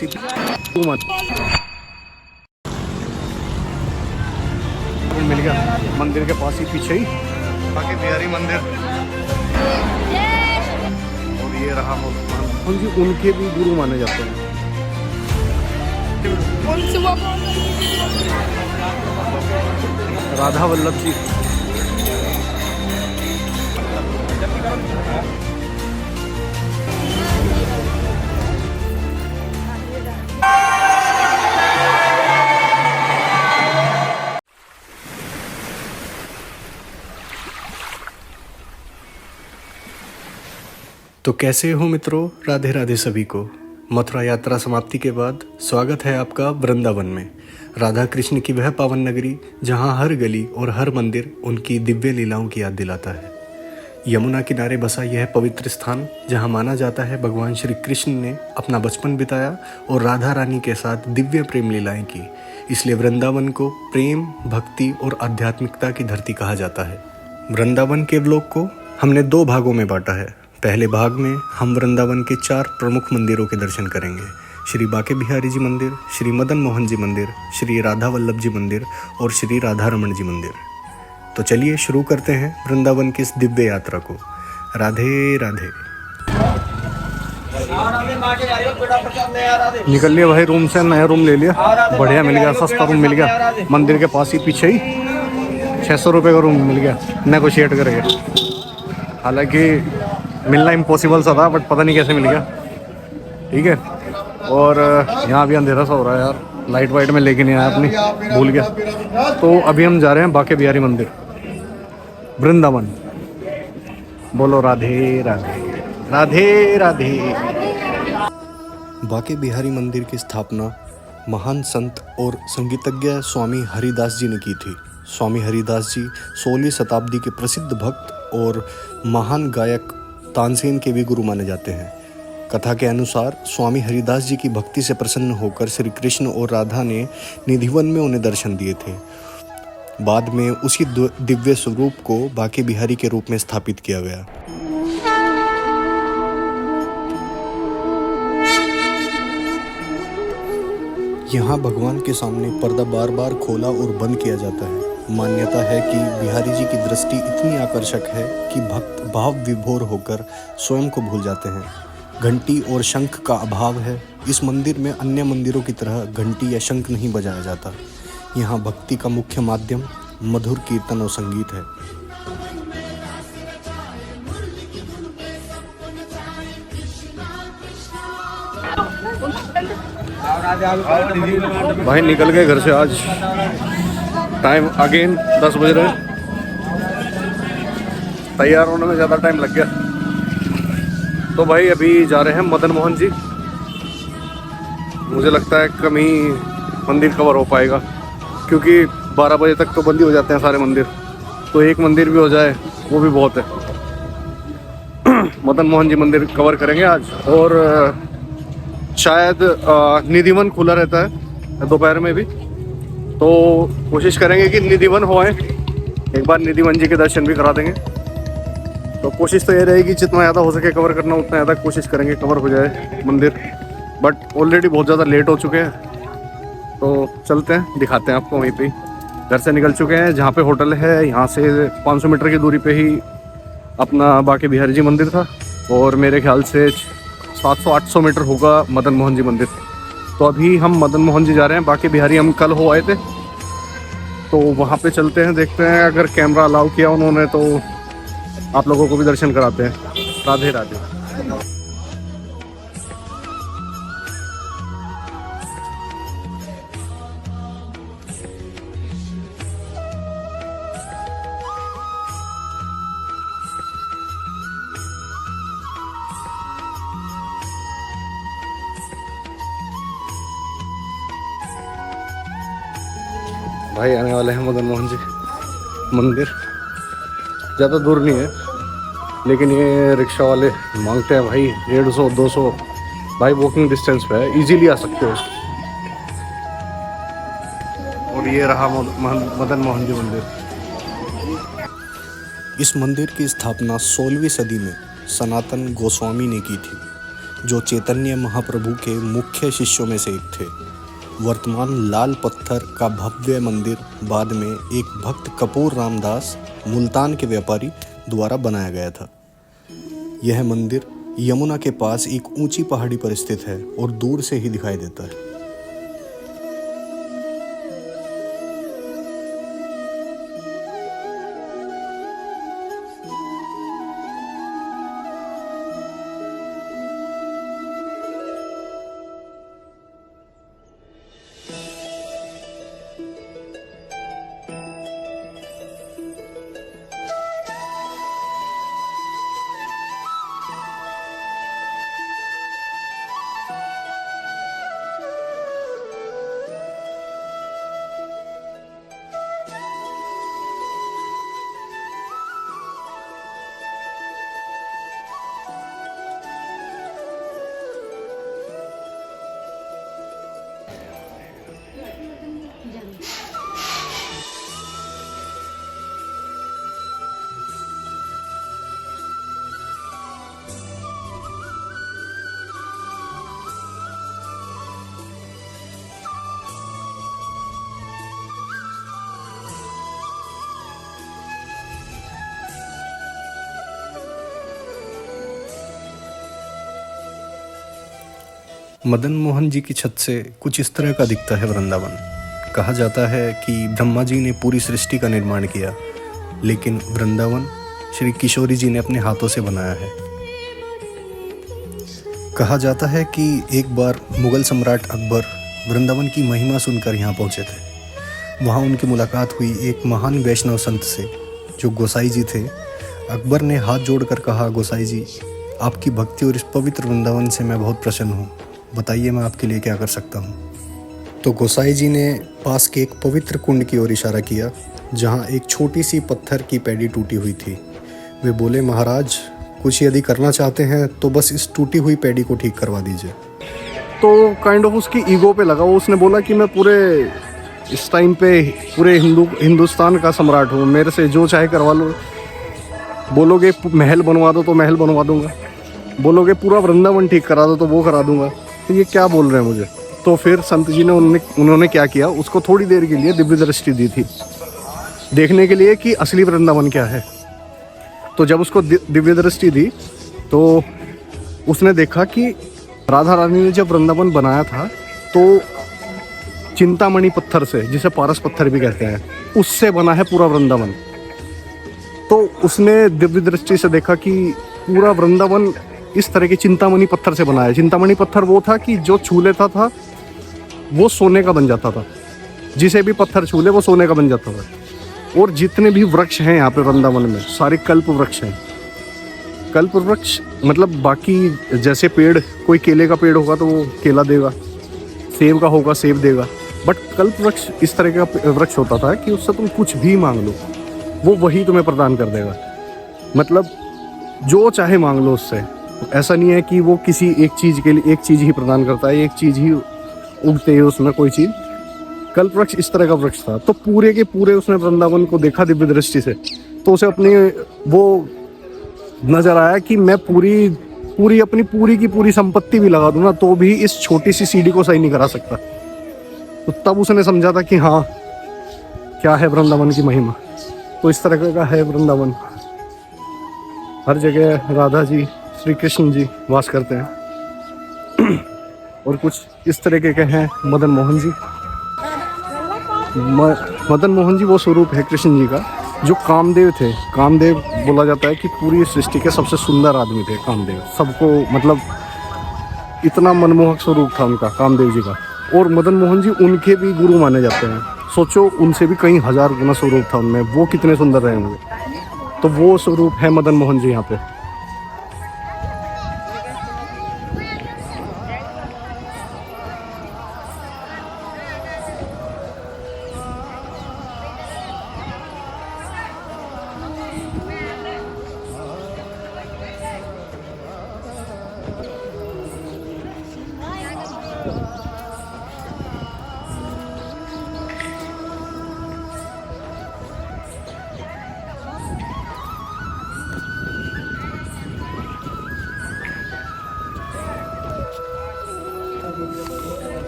पास ही तू मत मिल गया, मंदिर के पास ही पीछे ही बाकी बिहारी मंदिर। और ये रहा मोहन जी, उनके भी गुरु माने जाते हैं। राधा वल्लभ जी। तो कैसे हो मित्रों, राधे राधे सभी को। मथुरा यात्रा समाप्ति के बाद स्वागत है आपका वृंदावन में, राधा कृष्ण की वह पावन नगरी जहां हर गली और हर मंदिर उनकी दिव्य लीलाओं की याद दिलाता है। यमुना किनारे बसा यह पवित्र स्थान जहां माना जाता है भगवान श्री कृष्ण ने अपना बचपन बिताया और राधा रानी के साथ दिव्य प्रेम लीलाएं की, इसलिए वृंदावन को प्रेम, भक्ति और आध्यात्मिकता की धरती कहा जाता है। वृंदावन के व्लॉग को हमने 2 भागों में बांटा है। पहले भाग में हम वृंदावन के 4 प्रमुख मंदिरों के दर्शन करेंगे, श्री बाके बिहारी जी मंदिर, श्री मदन मोहन जी मंदिर, श्री राधा वल्लभ जी मंदिर और श्री राधा रमण जी मंदिर। तो चलिए शुरू करते हैं वृंदावन की इस दिव्य यात्रा को। राधे राधे। निकल लिया भाई रूम से, नया रूम ले लिया, बढ़िया मिल गया, सस्ता रूम मिल गया, मंदिर के पास ही पीछे ही 600 रुपये का रूम मिल गया, नेगोशिएट करके। हालांकि मिलना इम्पॉसिबल सा था, बट पता नहीं कैसे मिल गया। ठीक है, और यहाँ भी अंधेरा सा हो रहा है यार, लाइट वाइट में लेके नहीं आया अपनी, भूल गया। तो अभी हम जा रहे हैं बाके बिहारी मंदिर, वृंदावन। बोलो राधे राधे, राधे राधे। बाके बिहारी मंदिर की स्थापना महान संत और संगीतज्ञ स्वामी हरिदास जी ने की थी। स्वामी हरिदास जी 16वीं शताब्दी के प्रसिद्ध भक्त और महान गायक तानसेन के भी गुरु माने जाते हैं। कथा के अनुसार स्वामी हरिदास जी की भक्ति से प्रसन्न होकर श्री कृष्ण और राधा ने निधिवन में उन्हें दर्शन दिए थे। बाद में उसी दिव्य स्वरूप को बाके बिहारी के रूप में स्थापित किया गया। यहाँ भगवान के सामने पर्दा बार बार खोला और बंद किया जाता है। मान्यता है कि बिहारी जी की दृष्टि इतनी आकर्षक है कि भक्त भाव विभोर होकर स्वयं को भूल जाते हैं। घंटी और शंख का अभाव है। इस मंदिर में अन्य मंदिरों की तरह घंटी या शंख नहीं बजाया जाता। यहाँ भक्ति का मुख्य माध्यम मधुर कीर्तन और संगीत है। भाई निकल गए घर से आज, टाइम अगेन 10 बज रहे। तैयार होने में ज़्यादा टाइम लग गया। तो भाई अभी जा रहे हैं मदन मोहन जी। मुझे लगता है कम ही मंदिर कवर हो पाएगा, क्योंकि 12 बजे तक तो बंद ही हो जाते हैं सारे मंदिर। तो एक मंदिर भी हो जाए वो भी बहुत है। मदन मोहन जी मंदिर कवर करेंगे आज। और शायद निधिवन खुला रहता है दोपहर में भी, तो कोशिश करेंगे कि निधिवन हो आए, एक बार निधिवन जी के दर्शन भी करा देंगे। तो कोशिश तो ये रहेगी जितना ज़्यादा हो सके कवर करना, उतना ज़्यादा कोशिश करेंगे कवर हो जाए मंदिर। बट ऑलरेडी बहुत ज़्यादा लेट हो चुके हैं, तो चलते हैं, दिखाते हैं आपको। वहीं पे घर से निकल चुके हैं, जहाँ पे होटल है यहाँ से 500 मीटर की दूरी पे ही अपना बाके बिहारी जी मंदिर था, और मेरे ख्याल से 700-800 मीटर होगा मदन मोहन जी मंदिर। तो अभी हम मदन मोहन जी जा रहे हैं। बाके बिहारी हम कल हो आए थे, तो वहाँ पे चलते हैं, देखते हैं अगर कैमरा अलाउ किया उन्होंने तो आप लोगों को भी दर्शन कराते हैं। राधे राधे। भाई आने वाले हैं मदन मोहन जी मंदिर। ज़्यादा दूर नहीं है, लेकिन ये रिक्शा वाले मांगते हैं भाई 150-200। भाई वॉकिंग डिस्टेंस पे है, इजीली आ सकते हो। और ये रहा मदन मोहन जी मंदिर। इस मंदिर की स्थापना 16वीं सदी में सनातन गोस्वामी ने की थी। जो चैतन्य महाप्रभु के मुख्य शिष्यों में से एक थे। वर्तमान लाल पत्थर का भव्य मंदिर बाद में एक भक्त कपूर रामदास मुल्तान के व्यापारी द्वारा बनाया गया था। यह मंदिर यमुना के पास एक ऊंची पहाड़ी पर स्थित है और दूर से ही दिखाई देता है। मदन मोहन जी की छत से कुछ इस तरह का दिखता है वृंदावन। कहा जाता है कि ब्रह्मा जी ने पूरी सृष्टि का निर्माण किया, लेकिन वृंदावन श्री किशोरी जी ने अपने हाथों से बनाया है। कहा जाता है कि एक बार मुगल सम्राट अकबर वृंदावन की महिमा सुनकर यहाँ पहुँचे थे। वहाँ उनकी मुलाकात हुई एक महान वैष्णव संत से जो गोसाई जी थे। अकबर ने हाथ जोड़कर कहा, गोसाई जी, आपकी भक्ति और इस पवित्र वृंदावन से मैं बहुत प्रसन्न हूँ, बताइए मैं आपके लिए क्या कर सकता हूँ। तो गोसाई जी ने पास के एक पवित्र कुंड की ओर इशारा किया जहाँ एक छोटी सी पत्थर की पैड़ी टूटी हुई थी। वे बोले, महाराज, कुछ यदि करना चाहते हैं तो बस इस टूटी हुई पैड़ी को ठीक करवा दीजिए। तो काइंड ऑफ उसकी ईगो पे लगा। उसने बोला कि मैं पूरे इस टाइम पे पूरे हिंदुस्तान का सम्राट हूँ, मेरे से जो चाहे करवा लो। बोलोगे महल बनवा दो तो महल बनवा दूंगा, बोलोगे पूरा वृंदावन ठीक करा दो तो वो करा दूंगा। तो ये क्या बोल रहे हैं मुझे। तो फिर संत जी ने उन्होंने क्या किया, उसको थोड़ी देर के लिए दिव्य दृष्टि दी थी, देखने के लिए कि असली वृंदावन क्या है। तो जब उसको दिव्य दृष्टि दी तो उसने देखा कि राधा रानी ने जब वृंदावन बनाया था तो चिंतामणि पत्थर से, जिसे पारस पत्थर भी कहते हैं, उससे बना है पूरा वृंदावन। तो उसने दिव्य दृष्टि से देखा कि पूरा वृंदावन इस तरह के चिंतामणि पत्थर से बना है। चिंतामणि पत्थर वो था कि जो छू लेता था वो सोने का बन जाता था, जिसे भी पत्थर छू ले वो सोने का बन जाता था। और जितने भी वृक्ष हैं यहाँ पे वृंदावन में सारे कल्प वृक्ष हैं। कल्प वृक्ष मतलब बाकी जैसे पेड़, कोई केले का पेड़ होगा तो वो केला देगा, सेब का होगा सेब देगा, बट कल्प वृक्ष इस तरह का वृक्ष होता था कि उससे तुम कुछ भी मांग लो वो वही तुम्हें प्रदान कर देगा। मतलब जो चाहे मांग लो उससे। ऐसा नहीं है कि वो किसी एक चीज़ के लिए एक चीज़ ही प्रदान करता है, एक चीज़ ही उगते है उसमें कोई चीज़। कल्प वृक्ष इस तरह का वृक्ष था। तो पूरे के पूरे उसने वृंदावन को देखा दिव्य दृष्टि से, तो उसे अपनी वो नजर आया कि मैं पूरी अपनी पूरी की पूरी संपत्ति भी लगा दूँ ना तो भी इस छोटी सी सीढ़ी को सही नहीं करा सकता। तो तब उसने समझा था कि हाँ, क्या है वृंदावन की महिमा। तो इस तरह का है वृंदावन। हर जगह राधा जी, श्री कृष्ण जी वास करते हैं। और कुछ इस तरीके के हैं मदन मोहन जी। मदन मोहन जी वो स्वरूप है कृष्ण जी का जो कामदेव थे। कामदेव बोला जाता है कि पूरी सृष्टि के सबसे सुंदर आदमी थे कामदेव। सबको मतलब इतना मनमोहक स्वरूप था उनका, कामदेव जी का। और मदन मोहन जी उनके भी गुरु माने जाते हैं। सोचो, उनसे भी कई हजार गुना स्वरूप था उनमें, वो कितने सुंदर रहे होंगे। तो वो स्वरूप है मदन मोहन जी यहाँ पे।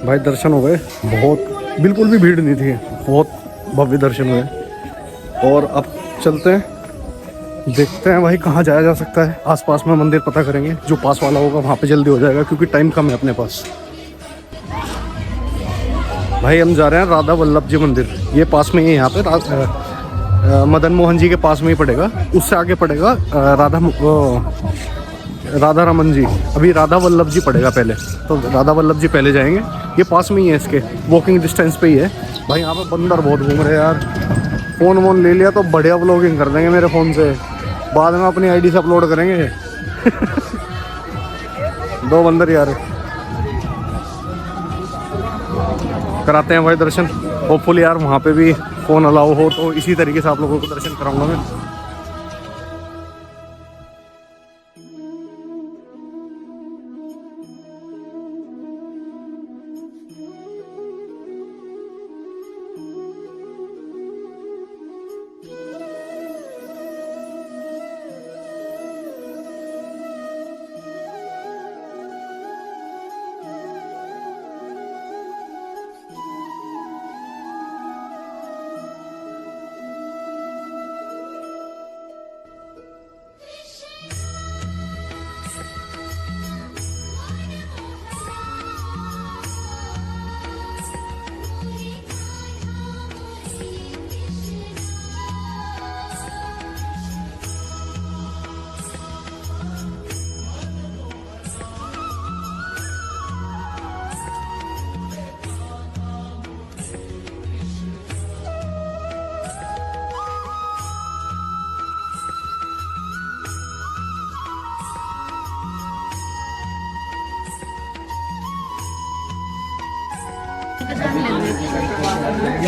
भाई दर्शन हो गए, बहुत बिल्कुल भी भीड़ नहीं थी, बहुत भव्य दर्शन हुए। और अब चलते हैं, देखते हैं भाई कहाँ जाया जा सकता है। आसपास में मंदिर पता करेंगे, जो पास वाला होगा वहाँ पे जल्दी हो जाएगा क्योंकि टाइम कम है अपने पास। भाई हम जा रहे हैं राधा वल्लभ जी मंदिर, ये पास में ही है यहाँ पे। मदन मोहन जी के पास में ही पड़ेगा, उससे आगे पड़ेगा राधा रमन जी। अभी राधा वल्लभ जी पड़ेगा पहले, तो राधा वल्लभ जी पहले जाएंगे। ये पास में ही है, इसके वॉकिंग डिस्टेंस पे ही है। भाई यहाँ पे बंदर बहुत घूम रहे हैं यार। फ़ोन वोन ले लिया तो बढ़िया व्लॉगिंग कर देंगे मेरे फ़ोन से, बाद में अपनी आईडी से अपलोड करेंगे। दो बंदर यार, कराते हैं भाई दर्शन। होपफुली यार वहाँ पे भी फ़ोन अलाउ हो तो इसी तरीके से आप लोगों को दर्शन कराऊंगा मैं।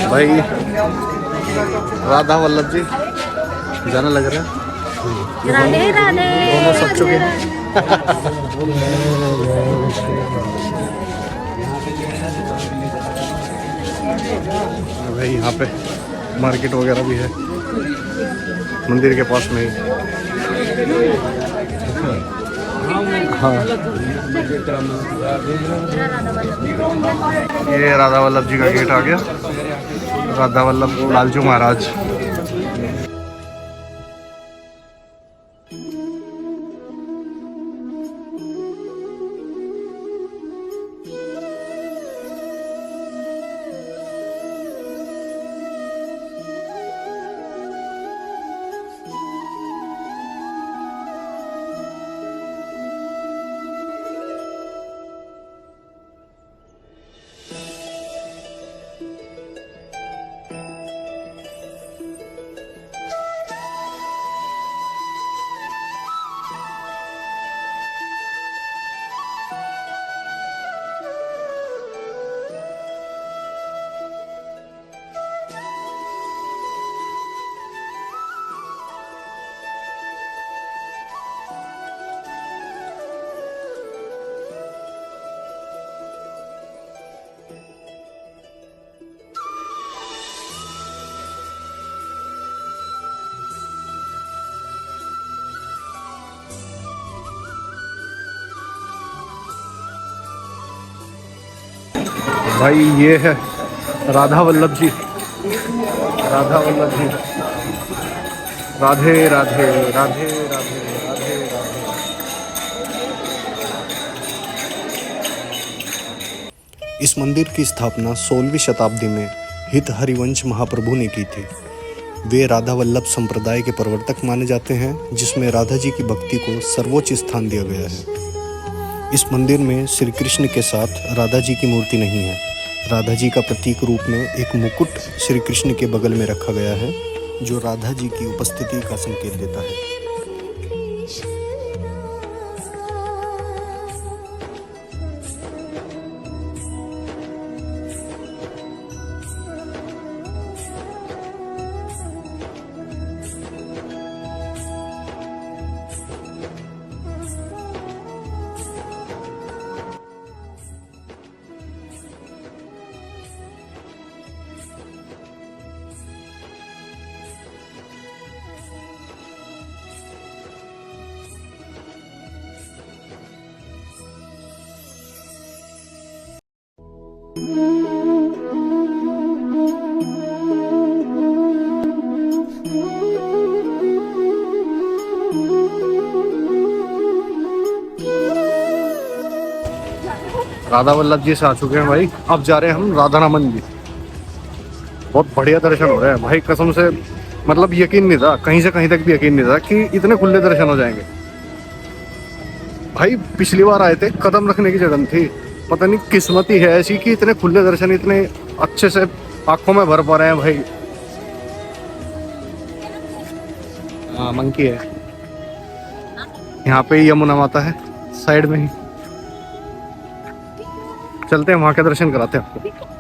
भाई राधा वल्लभ जी जाना लग रहा है। राधे राधे दोनों सब चुके हैं। भाई यहाँ पे मार्केट वगैरह भी है मंदिर के पास में ही। हाँ, ये राधा वल्लभ जी का गेट आ गया, राधा वल्लभ लालजू महाराज। भाई ये है राधा वल्लभ जी, राधा वल्लभ जी। राधे राधे राधे राधे राधे राधे। इस मंदिर की स्थापना 16वीं शताब्दी में हित हरिवंश महाप्रभु ने की थी। वे राधा वल्लभ संप्रदाय के प्रवर्तक माने जाते हैं, जिसमें राधा जी की भक्ति को सर्वोच्च स्थान दिया गया है। इस मंदिर में श्री कृष्ण के साथ राधा जी की मूर्ति नहीं है। राधा जी का प्रतीक रूप में एक मुकुट श्री कृष्ण के बगल में रखा गया है, जो राधा जी की उपस्थिति का संकेत देता है। राधा वल्लभ जी से आ चुके हैं भाई। अब जा रहे हैं हम राधा रमन जी। बहुत बढ़िया दर्शन हो रहे हैं भाई, कसम से। मतलब यकीन नहीं था, कहीं से कहीं तक भी यकीन नहीं था कि इतने खुले दर्शन हो जाएंगे भाई। पिछली बार आए थे, कदम रखने की जगह नहीं थी। पता नहीं किस्मत ही है ऐसी कि इतने खुले दर्शन इतने अच्छे से आंखों में भर पा रहे हैं भाई। हाँ, मंकी है यहाँ पे ही, यमुना माता है साइड में ही। चलते हैं वहां के दर्शन कराते हैं आपको।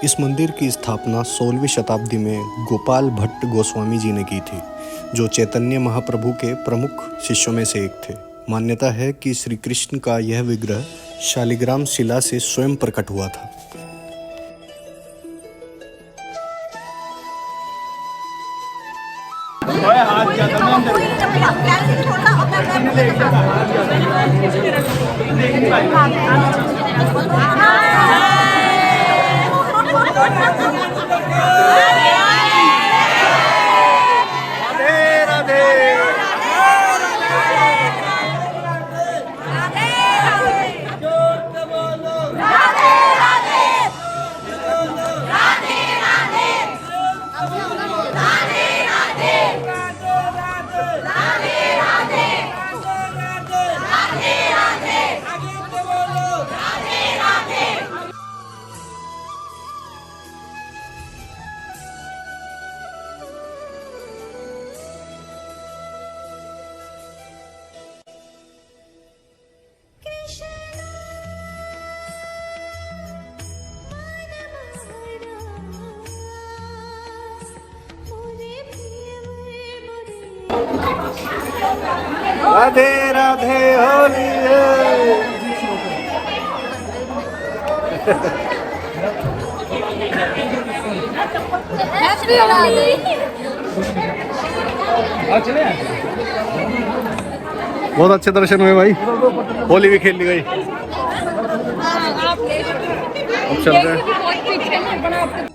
इस मंदिर की स्थापना 16वीं शताब्दी में गोपाल भट्ट गोस्वामी जी ने की थी, जो चैतन्य महाप्रभु के प्रमुख शिष्यों में से एक थे। मान्यता है कि श्री कृष्ण का यह विग्रह शालिग्राम शिला से स्वयं प्रकट हुआ था। राधे राधे होली है। बहुत अच्छे दर्शन हुए भाई, होली भी खेल ली गई। अब चल रहे हैं।